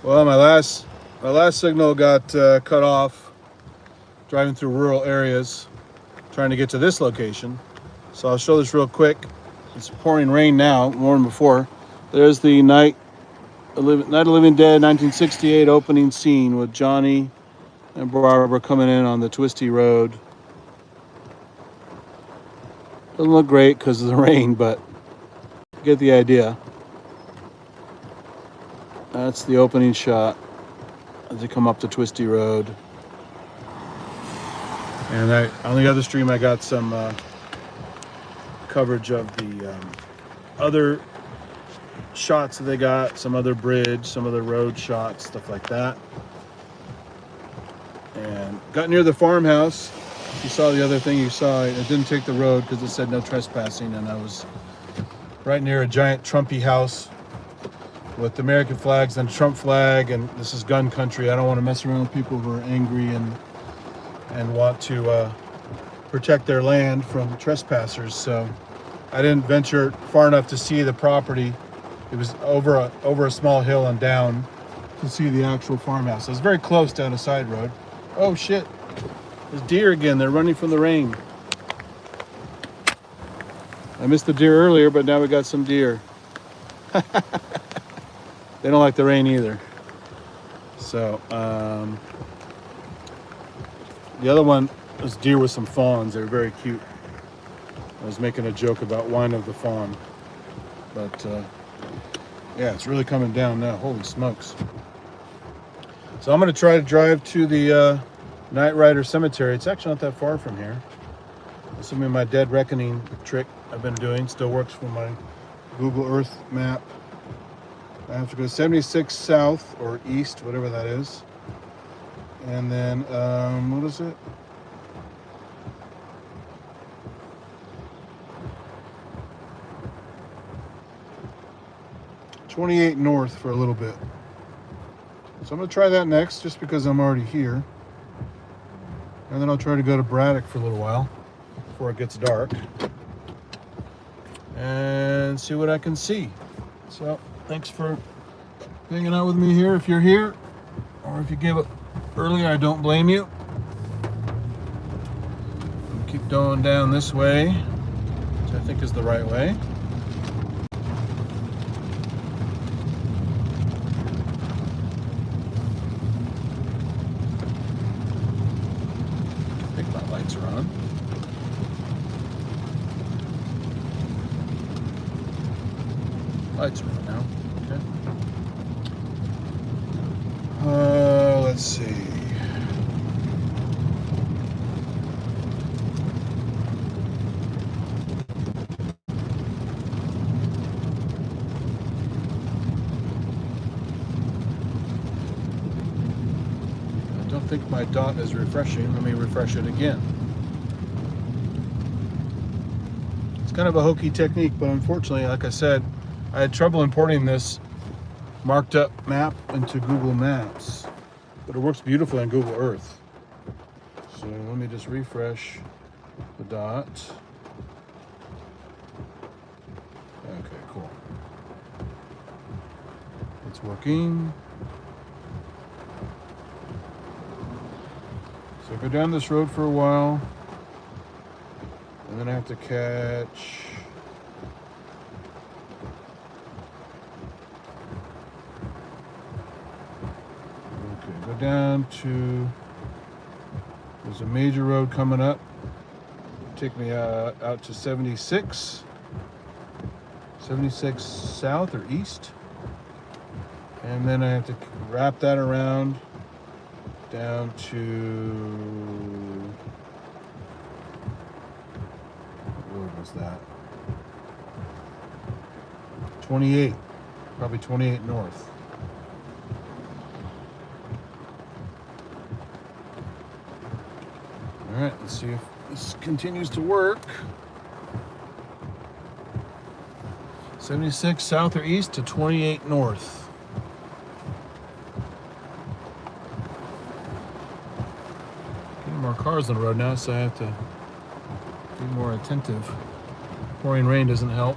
Well, my last signal got cut off driving through rural areas, trying to get to this location. So I'll show this real quick. It's pouring rain now, more than before. There's the Night of Living Dead 1968 opening scene with Johnny and Barbara coming in on the twisty road. Doesn't look great because of the rain, but you get the idea. That's the opening shot as they come up the twisty road. And on the other stream, I got some coverage of the other shots that they got, some other bridge, some other road shots, stuff like that. And got near the farmhouse. You saw the other thing you saw. I didn't take the road because it said no trespassing, and I was right near a giant Trumpy house with American flags and a Trump flag, and this is gun country. I don't want to mess around with people who are angry and want to protect their land from trespassers. So I didn't venture far enough to see the property. It was over a small hill and down to see the actual farmhouse. I was very close down a side road. Oh shit! There's deer again. They're running from the rain. I missed the deer earlier, but now we got some deer. They don't like the rain either. So the other one was deer with some fawns. They were very cute. I was making a joke about wine of the fawn, but yeah, it's really coming down now. Holy smokes! So I'm going to try to drive to the Knightrider Cemetery. It's actually not that far from here. Assuming my dead reckoning trick I've been doing still works for my Google Earth map. I have to go 76 south or east, whatever that is. And then, what is it? .28 north for a little bit. So I'm going to try that next, just because I'm already here. And then I'll try to go to Braddock for a little while before it gets dark and see what I can see. So thanks for hanging out with me here. If you're here, or if you gave up earlier, I don't blame you. I'll keep going down this way, which I think is the right way. I think my lights are on. Lights are on now. Okay. Let's see. I don't think my dot is refreshing. Let me refresh it again. It's kind of a hokey technique, but unfortunately, like I said, I had trouble importing this marked up map into Google Maps, but it works beautifully on Google Earth. So let me just refresh the dot. Okay, cool. It's working. So go down this road for a while, and then I have to catch down to, there's a major road coming up. Take me out to 76 south or east. And then I have to wrap that around down to, what road was that? 28, probably 28 north. All right, let's see if this continues to work. 76 south or east to 28 north. Getting more cars on the road now, so I have to be more attentive. Pouring rain doesn't help.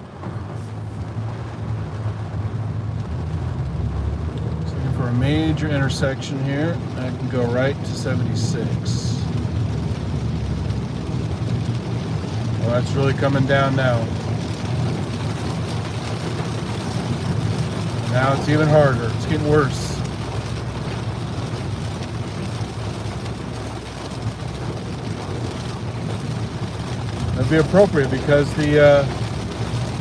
Just looking for a a major intersection here. I can go right to 76. Well, that's really coming down now. Now it's even harder. It's getting worse. That'd be appropriate because the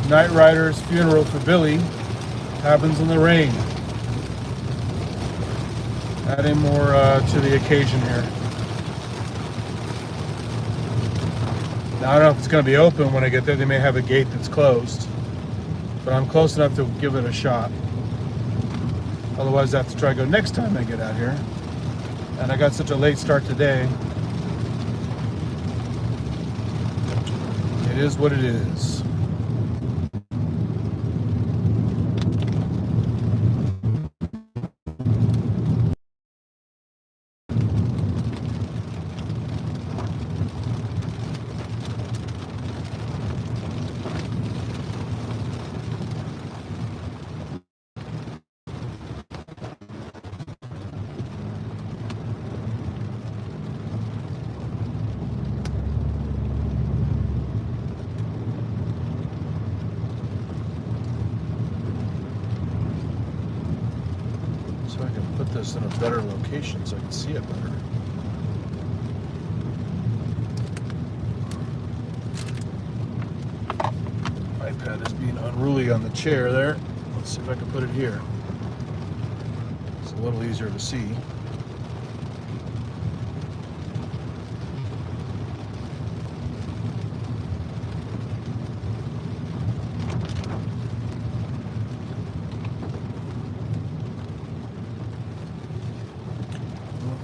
Knightriders funeral for Billy happens in the rain. Adding more to the occasion here. Now I don't know if it's going to be open when I get there. They may have a gate that's closed, but I'm close enough to give it a shot. Otherwise I have to try to go next time I get out here. And I got such a late start today. It is what it is. So I can put this in a better location so I can see it better. iPad is being unruly on the chair there. Let's see if I can put it here. It's a little easier to see.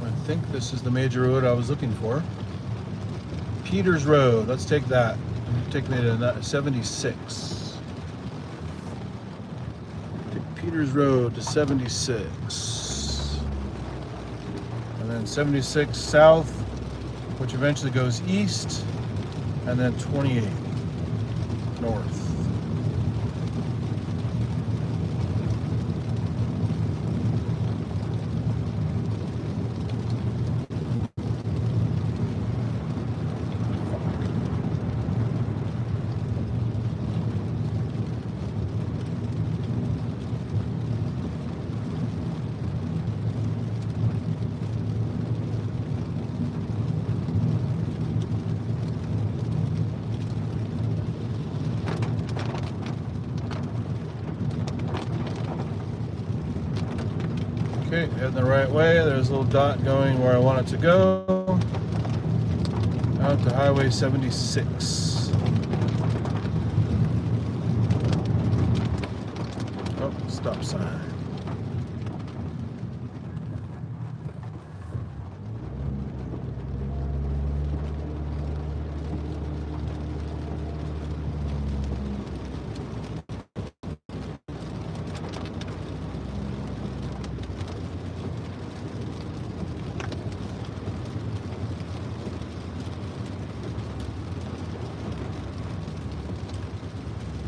I think this is the major road I was looking for. Peters Road. Let's take that. Take me to 76. Take Peters Road to 76. And then 76 south, which eventually goes east, and then 28 north. Okay, heading the right way. There's a little dot going where I want it to go. Out to Highway 76. Oh, stop sign.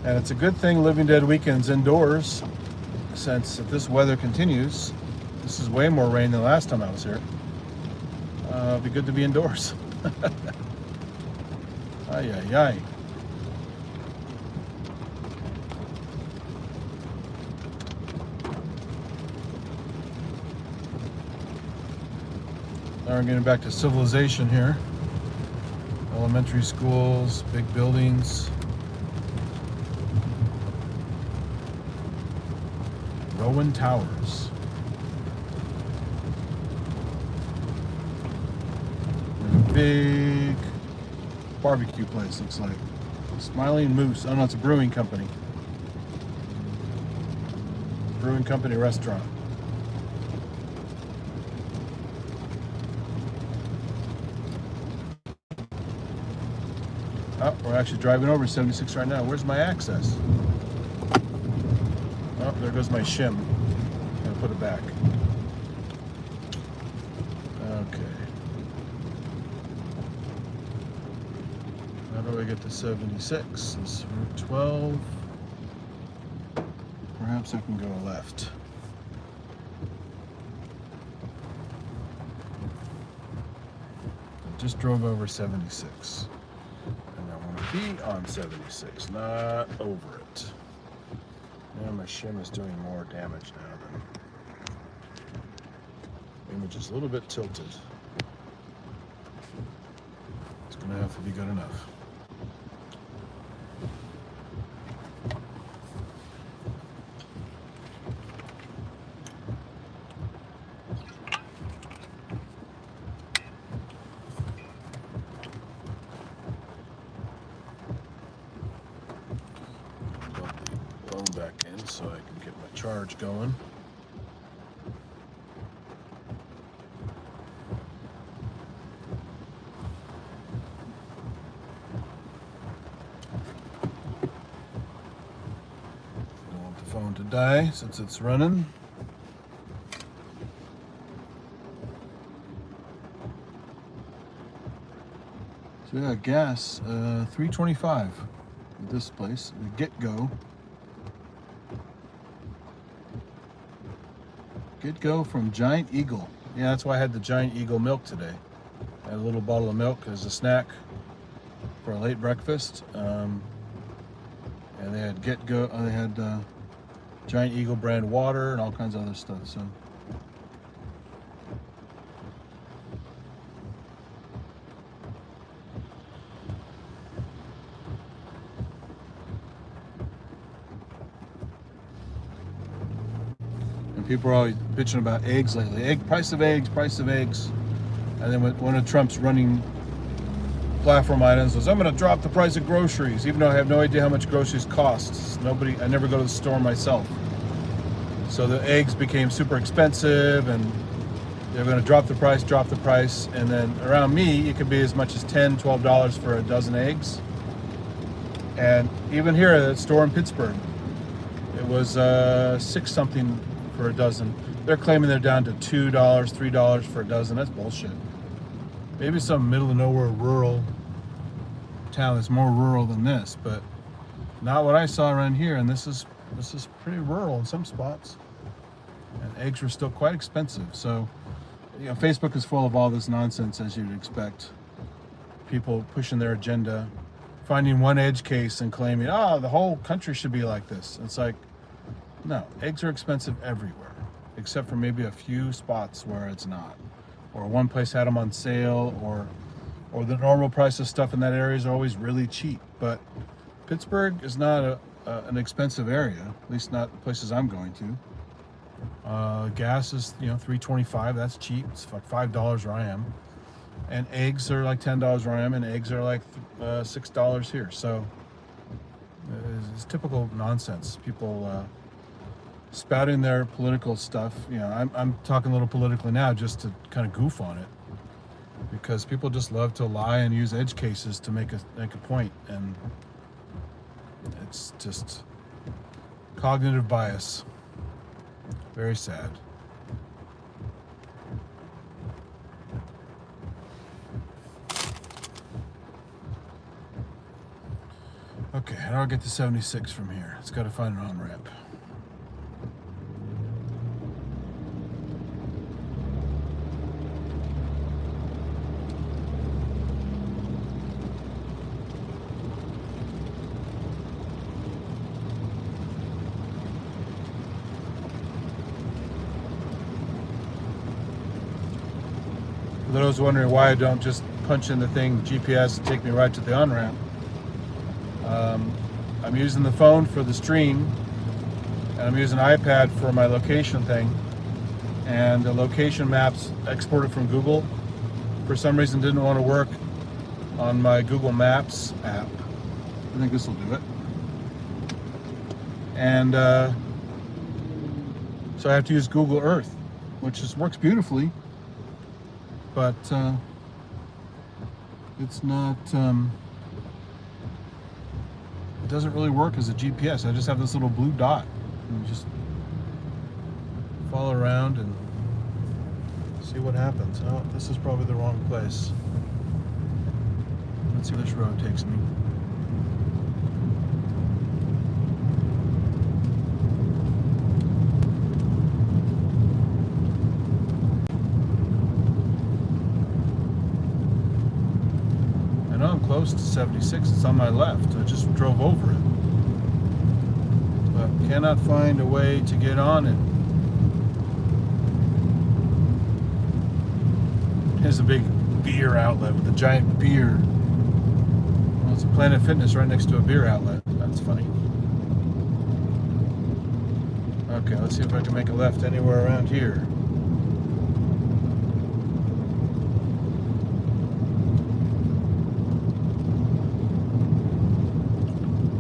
And it's a good thing Living Dead weekends indoors, since if this weather continues, this is way more rain than last time I was here. It'd be good to be indoors. Ay, ay, ay. Now we're getting back to civilization here. Elementary schools, big buildings. Rowan Towers. And a big barbecue place, looks like. Smiling Moose. Oh no, it's a brewing company. Brewing company restaurant. Oh, we're actually driving over 76 right now. Where's my access? Oh, there goes my shim. I'm gonna put it back. Okay. How do I get to 76? This is Route 12. Perhaps I can go left. just drove over 76. And I want to be on 76, not over it. Now my shim is doing more damage now than... Image is a little bit tilted. It's going to have to be good enough. Back in so I can get my charge going. Don't want the phone to die since it's running. So yeah, gas, $3.25 at this place, Get-Go. Get-Go from Giant Eagle. Yeah, that's why I had the Giant Eagle milk today. I had a little bottle of milk as a snack for a late breakfast. And they had Get-Go, they had Giant Eagle brand water and all kinds of other stuff. So. People are always bitching about eggs lately. Price of eggs. And then one of Trump's running platform items was, I'm going to drop the price of groceries, even though I have no idea how much groceries cost. I never go to the store myself. So the eggs became super expensive, and they're going to drop the price. And then around me, it could be as much as $10, $12 for a dozen eggs. And even here at the store in Pittsburgh, it was $6 something for a dozen. They're claiming they're down to $2, $3 for a dozen. That's bullshit. Maybe some middle of nowhere rural town that's more rural than this, but not what I saw around here. And this is pretty rural in some spots. And eggs were still quite expensive. So, Facebook is full of all this nonsense, as you'd expect. People pushing their agenda, finding one edge case and claiming, the whole country should be like this. It's like, no, eggs are expensive everywhere, except for maybe a few spots where it's not. Or one place had them on sale, or the normal price of stuff in that area is always really cheap. But Pittsburgh is not an expensive area, at least not places I'm going to. Gas is, $3.25, that's cheap. It's like $5 where I am. And eggs are like $10 where I am, and eggs are like $6 here. So it's typical nonsense. People spouting their political stuff. I'm talking a little politically now just to kind of goof on it, because people just love to lie and use edge cases to make a point, and it's just cognitive bias. Very sad. Okay, how do I get to 76 from here? It's got to find an on-ramp. For those wondering why I don't just punch in the thing GPS and take me right to the on-ramp, I'm using the phone for the stream, and I'm using iPad for my location thing, and the location maps exported from Google for some reason didn't want to work on my Google Maps app. I think this will do it. And so I have to use Google Earth, which works beautifully, but it's not, it doesn't really work as a GPS. I just have this little blue dot and just follow around and see what happens. Oh, this is probably the wrong place. Let's see where this road takes me. close to 76. It's on my left. I just drove over it. But cannot find a way to get on it. Here's a big beer outlet with a giant beer. Well, it's a Planet Fitness right next to a beer outlet. That's funny. Okay, let's see if I can make a left anywhere around here.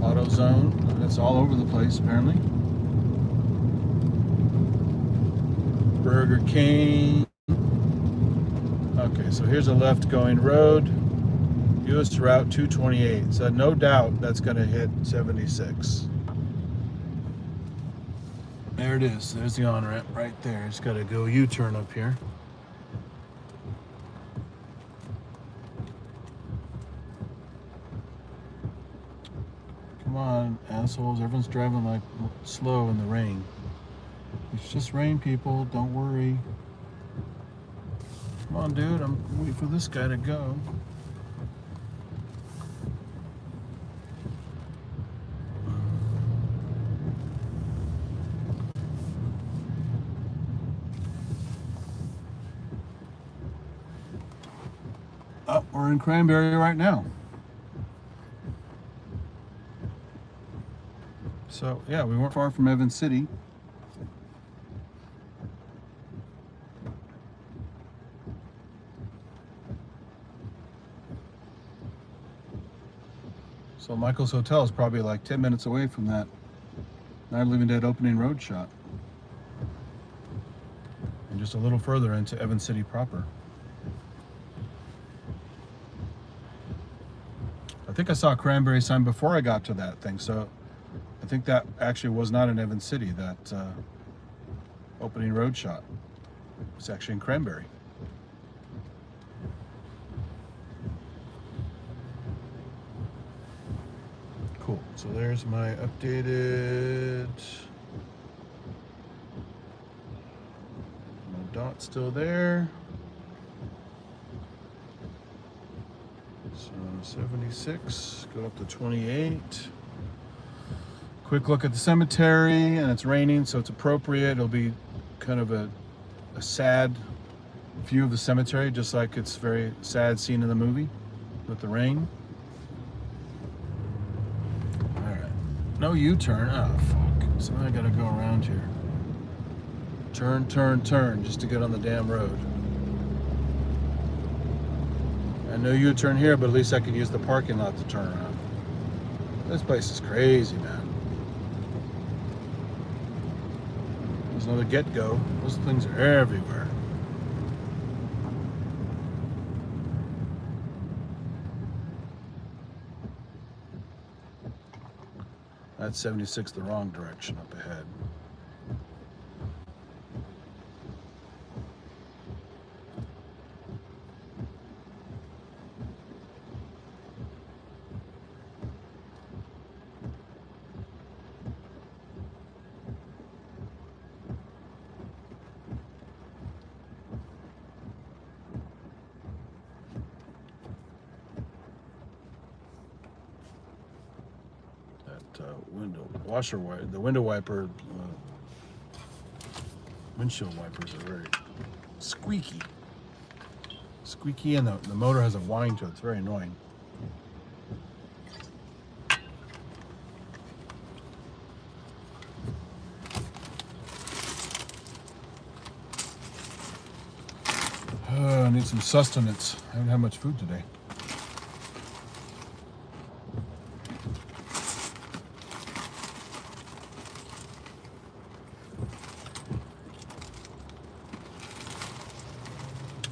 AutoZone. That's all over the place, apparently. Burger King. Okay, so here's a left-going road. US Route 228. So no doubt that's going to hit 76. There it is. There's the on-ramp right there. It's got to go U-turn up here. Come on, assholes. Everyone's driving like slow in the rain. It's just rain, people. Don't worry. Come on, dude. I'm waiting for this guy to go. Oh, we're in Cranberry right now. So, yeah, we weren't far from Evans City. So Michael's Hotel is probably like 10 minutes away from that Night of the Living Dead opening road shot. And just a little further into Evans City proper. I think I saw a Cranberry sign before I got to that thing, so I think that actually was not in Evans City, that opening road shot. It's actually in Cranberry. Cool. So there's my updated. My dot's still there. So 76, go up to 28. Quick look at the cemetery, and it's raining, so it's appropriate. It'll be kind of a sad view of the cemetery, just like it's very sad scene in the movie with the rain. All right, no U-turn. Oh fuck! So I gotta go around here. Turn, turn, turn, just to get on the damn road. And no U-turn here, but at least I could use the parking lot to turn around. This place is crazy, man. There's another get-go. Those things are everywhere. That's 76 the wrong direction up ahead. Washer wiper, the window wiper, windshield wipers are very squeaky. Squeaky, and the motor has a whine to it. It's very annoying. I need some sustenance. I haven't had much food today.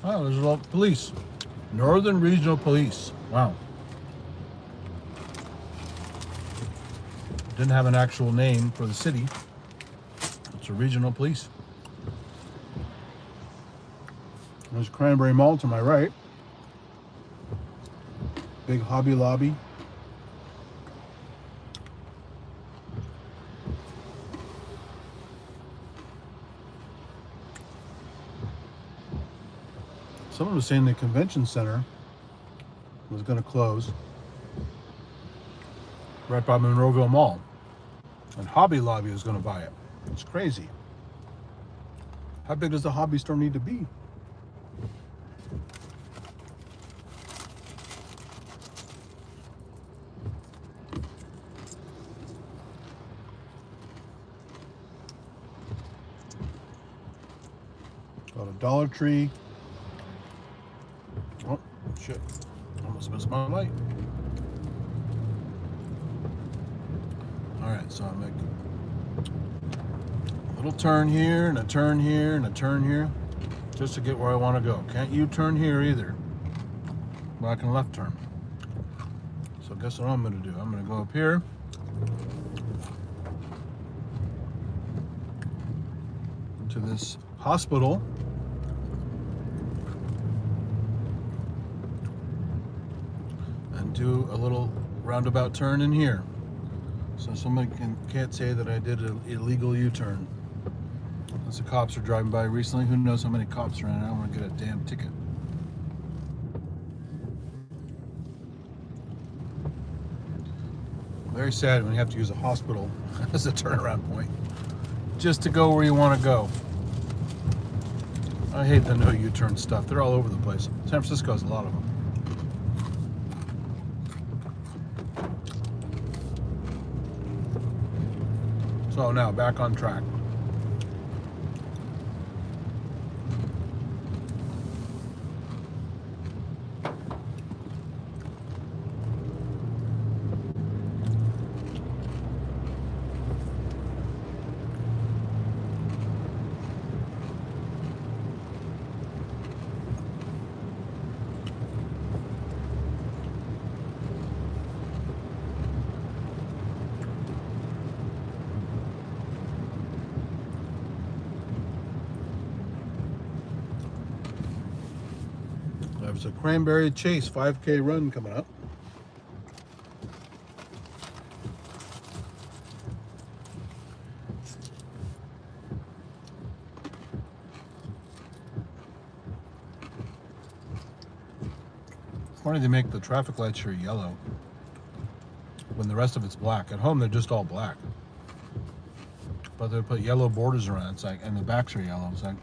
Oh, there's a lot of police. Northern Regional Police. Wow. Didn't have an actual name for the city. It's a regional police. There's Cranberry Mall to my right. Big Hobby Lobby. Someone was saying the convention center was going to close. right by Monroeville Mall. And Hobby Lobby is going to buy it. It's crazy. How big does the hobby store need to be? Got a Dollar Tree. Oh, shit. Almost missed my light. Alright, so I make a little turn here, and a turn here, and a turn here, just to get where I want to go. Can't U-turn here either, but I can left turn. So guess what I'm going to do? I'm going to go up here. To this hospital. And do a little roundabout turn in here. So somebody can't say that I did an illegal U-turn. As the cops are driving by recently, who knows how many cops are in it? I don't want to get a damn ticket. Very sad when you have to use a hospital as a turnaround point just to go where you want to go. I hate the no U-turn stuff. They're all over the place. San Francisco has a lot of them. So now back on track. There's a Cranberry Chase 5K run coming up. It's funny they make the traffic lights here yellow when the rest of it's black. At home they're just all black. But they put yellow borders around. It's like, and the backs are yellow. It's like,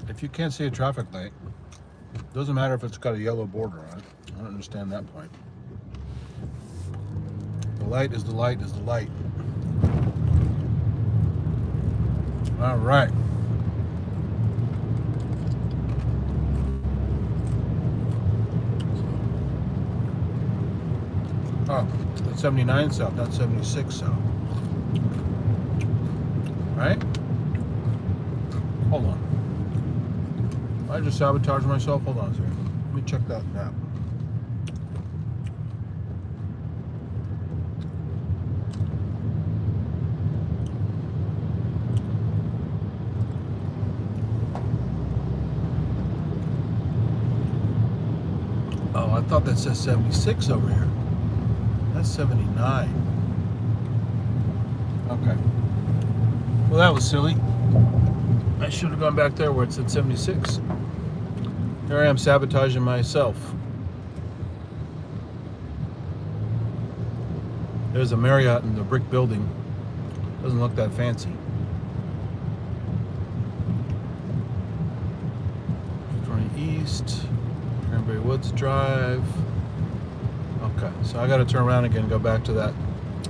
if you can't see a traffic light, it doesn't matter if it's got a yellow border on it. I don't understand that point. The light is the light is the light. All right. Oh, that's 79 south, not 76 south. Right? Hold on. I just sabotaged myself. Hold on a second. Let me check that map. Oh, I thought that says 76 over here. That's 79. Okay. Well, that was silly. I should have gone back there where it said 76. Here I am sabotaging myself. There's a Marriott in the brick building. Doesn't look that fancy. Going east, Cranberry Woods Drive. Okay, so I got to turn around again and go back to that.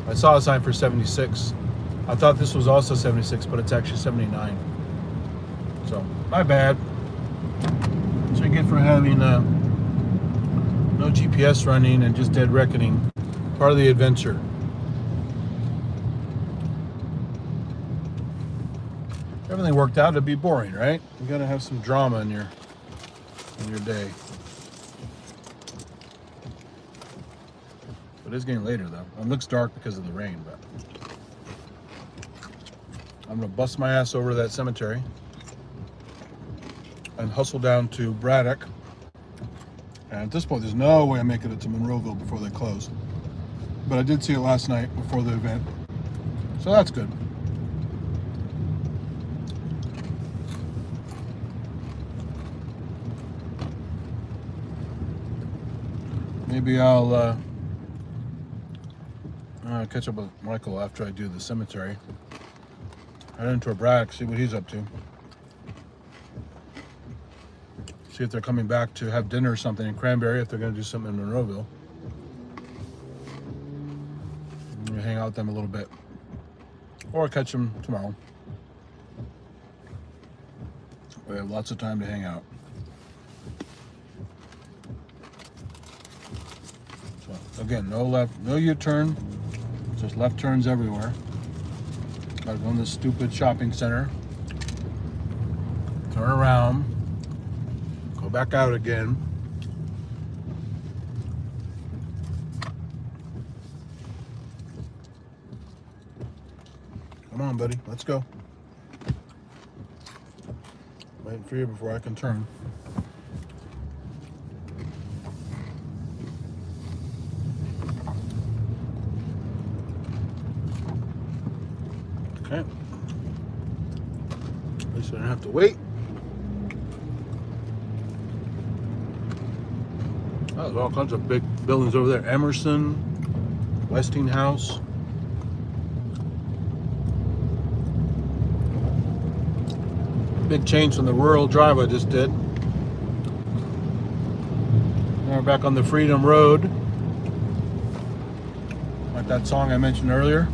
I saw a sign for 76. I thought this was also 76, but it's actually 79. So, my bad. So you get for having no GPS running and just dead reckoning. Part of the adventure. If everything worked out, it'd be boring, right? You gotta have some drama in your day. But it's getting later though. It looks dark because of the rain, but I'm gonna bust my ass over to that cemetery and hustle down to Braddock. And at this point, there's no way I'm making it to Monroeville before they close. But I did see it last night before the event. So that's good. Maybe I'll catch up with Michael after I do the cemetery. Head into a Braddock, see what he's up to. See if they're coming back to have dinner or something in Cranberry, if they're going to do something in Monroeville. I'm going to hang out with them a little bit. Or catch them tomorrow. We have lots of time to hang out. So, again, no left, no U-turn. Just left turns everywhere. Gotta go in this stupid shopping center. Turn around. Go back out again. Come on, buddy. Let's go. Waiting for you before I can turn. Okay. At least I don't have to wait. Oh, there's all kinds of big buildings over there. Emerson, Westinghouse. Big change from the rural drive I just did. Now we're back on the Freedom Road. Like that song I mentioned earlier.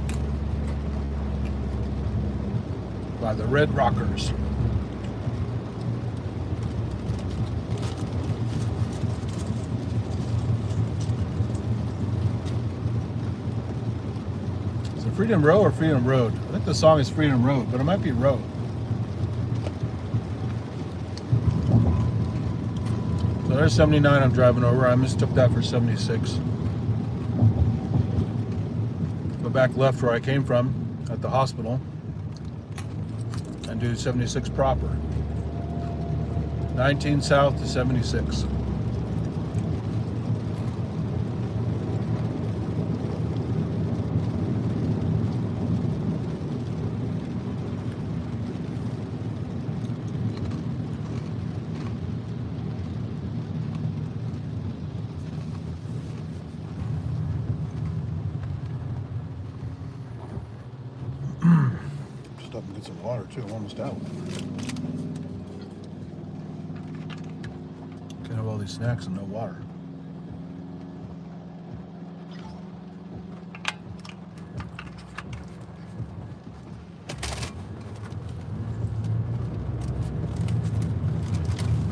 By the Red Rockers. Is it Freedom Row or Freedom Road? I think the song is Freedom Road, but it might be Road. So there's 79 I'm driving over. I mistook that for 76. Go back left where I came from at the hospital and do 76 proper. 19 south to 76. Stop and get some water too. I'm almost out. Can't have all these snacks and no water.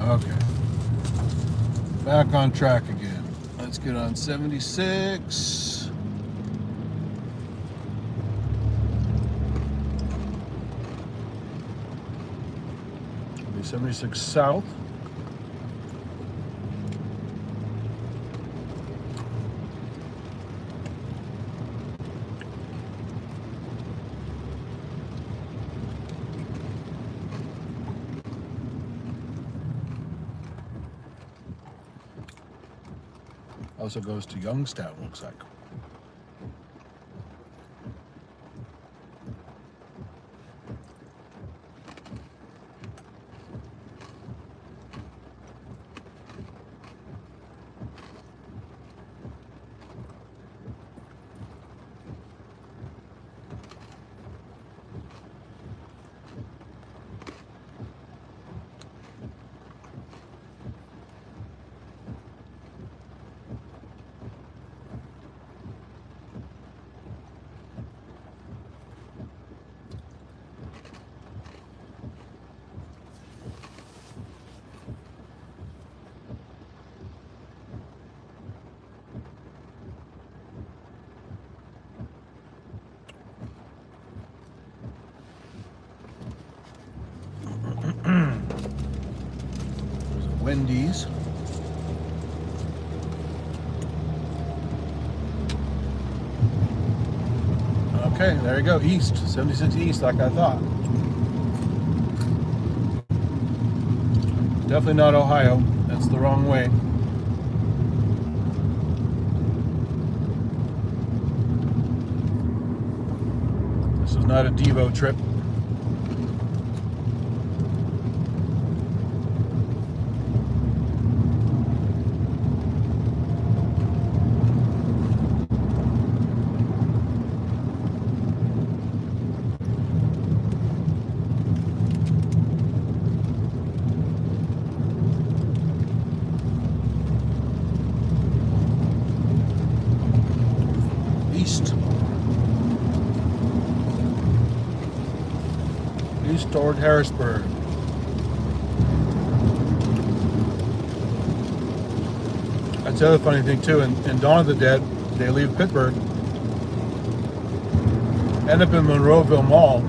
Okay. Back on track again. Let's get on 76. 76 south. Also goes to Youngstown, looks like. Wendy's. Okay, there you go. East, 76 east, like I thought. Definitely not Ohio. That's the wrong way. This is not a Devo trip. toward Harrisburg. That's the other funny thing too. In Dawn of the Dead, they leave Pittsburgh, end up in Monroeville Mall,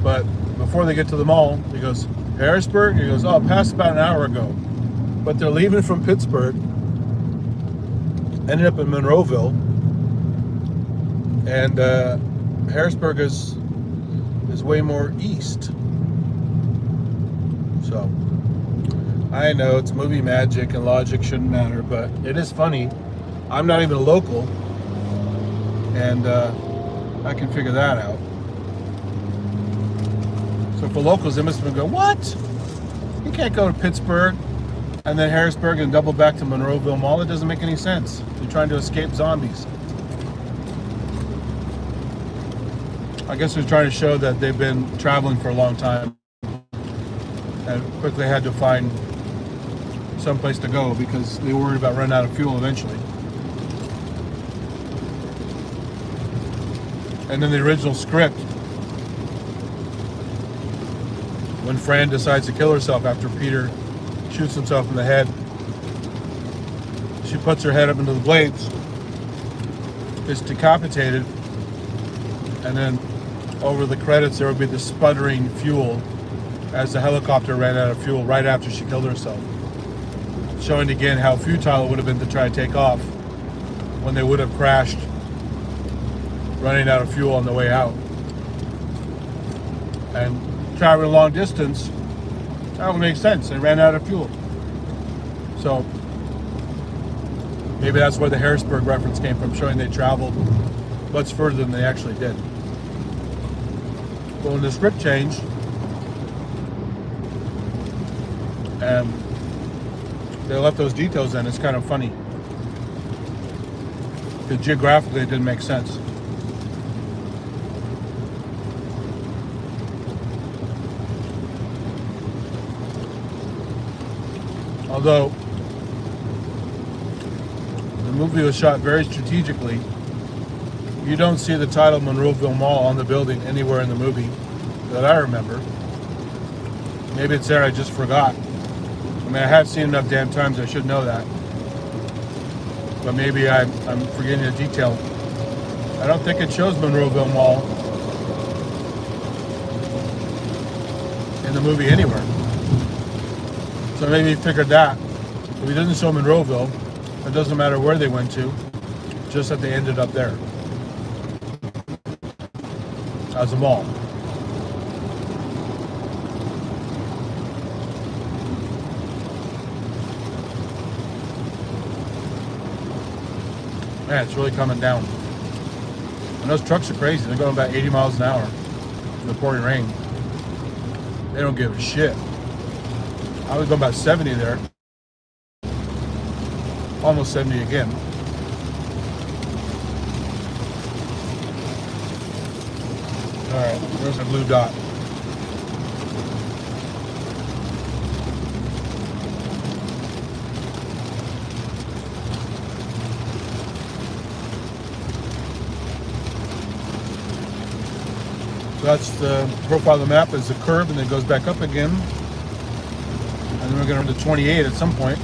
but before they get to the mall, he goes, Harrisburg? He goes, oh, passed about an hour ago. But they're leaving from Pittsburgh, ended up in Monroeville, and Harrisburg is way more east. So I know it's movie magic and logic shouldn't matter, but it is funny. I'm not even a local, and I can figure that out. So for locals, they must have been going, what? You can't go to Pittsburgh and then Harrisburg and double back to Monroeville Mall. It doesn't make any sense. You're trying to escape zombies. I guess they're trying to show that they've been traveling for a long time and quickly had to find someplace to go because they were worried about running out of fuel eventually. And then the original script, when Fran decides to kill herself after Peter shoots himself in the head, she puts her head up into the blades, is decapitated, and then over the credits there would be the sputtering fuel as the helicopter ran out of fuel right after she killed herself, showing again how futile it would have been to try to take off when they would have crashed running out of fuel on the way out. And traveling long distance, that would make sense. They ran out of fuel. So maybe that's where the Harrisburg reference came from, showing they traveled much further than they actually did. But when the script changed, and they left those details in, it's kind of funny. Because geographically it didn't make sense. Although the movie was shot very strategically, you don't see the title Monroeville Mall on the building anywhere in the movie that I remember. Maybe it's there, I just forgot. I mean, I have seen enough damn times, I should know that. But maybe I'm forgetting a detail. I don't think it shows Monroeville Mall in the movie anywhere. So maybe he figured that. If he doesn't show Monroeville, it doesn't matter where they went to, just that they ended up there as a mall. Man, it's really coming down. And those trucks are crazy. They're going about 80 miles an hour in the pouring rain. They don't give a shit. I was going about 70 there. Almost 70 again. Alright, there's a blue dot. So that's the profile of the map, is the curve, and then it goes back up again. And then we're going to run to 28 at some point.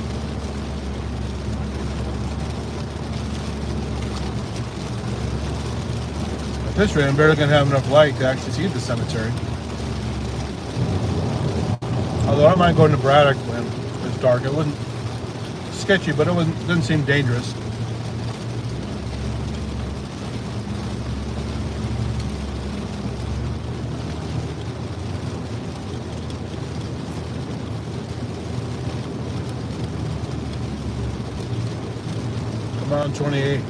At this rate, I'm barely going to have enough light to actually see the cemetery. Although I might go into Braddock when it's dark. It wasn't sketchy, but it didn't seem dangerous. Come on, 28.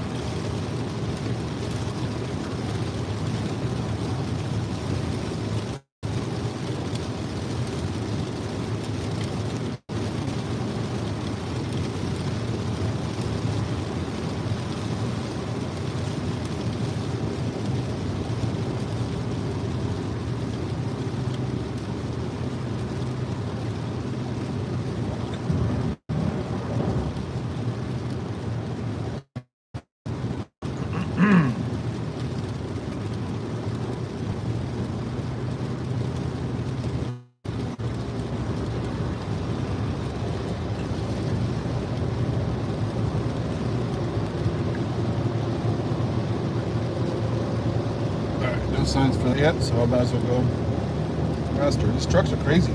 No signs for that yet, so I might as well go faster. These trucks are crazy.